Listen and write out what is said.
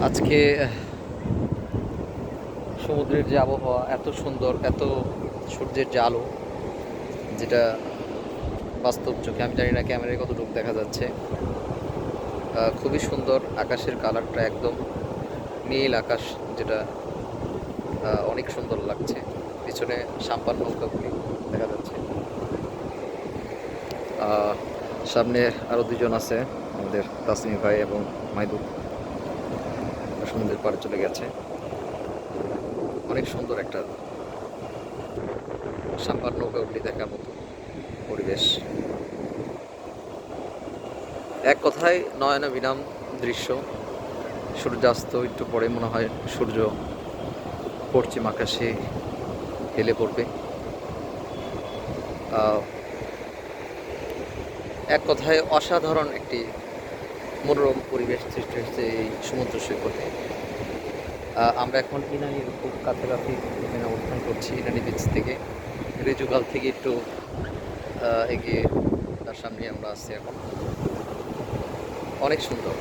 আজকে সমুদ্রের যে আবহাওয়া এত সুন্দর, এত সূর্যের যে আলো, যেটা বাস্তব চোখে আমি জানি না ক্যামেরায় কতটুকু দেখা যাচ্ছে। খুবই সুন্দর, আকাশের কালারটা একদম নীল আকাশ, যেটা অনেক সুন্দর লাগছে। পিছনে সাম্পান নৌকাগুলি দেখা যাচ্ছে। আহ, সামনে আরো দুজন আছে, আমাদের তাসমি ভাই এবং মাইদুল, সমুদ্রের পাড়ে চলে গেছে। অনেক সুন্দর একটা সাম্পান নৌকাগুলি দেখার মতো পরিবেশ। এক কথায় নয়নাভিরাম দৃশ্য। সূর্যাস্ত একটু পরে মনে হয় সূর্য পশ্চিম আকাশে হেলে পড়বে। আহ, এক কথায় অসাধারণ একটি মনোরম পরিবেশ সৃষ্টি হচ্ছে এই সমুদ্র সৈকতে। আমরা এখন ইনানির খুব কাছাকাছি এখানে অবস্থান করছি, ইনানি বিচ থেকে। রেজুগাল থেকে একটু এগিয়ে তার সামনে আমরা আছি এখন। অনেক সুন্দর।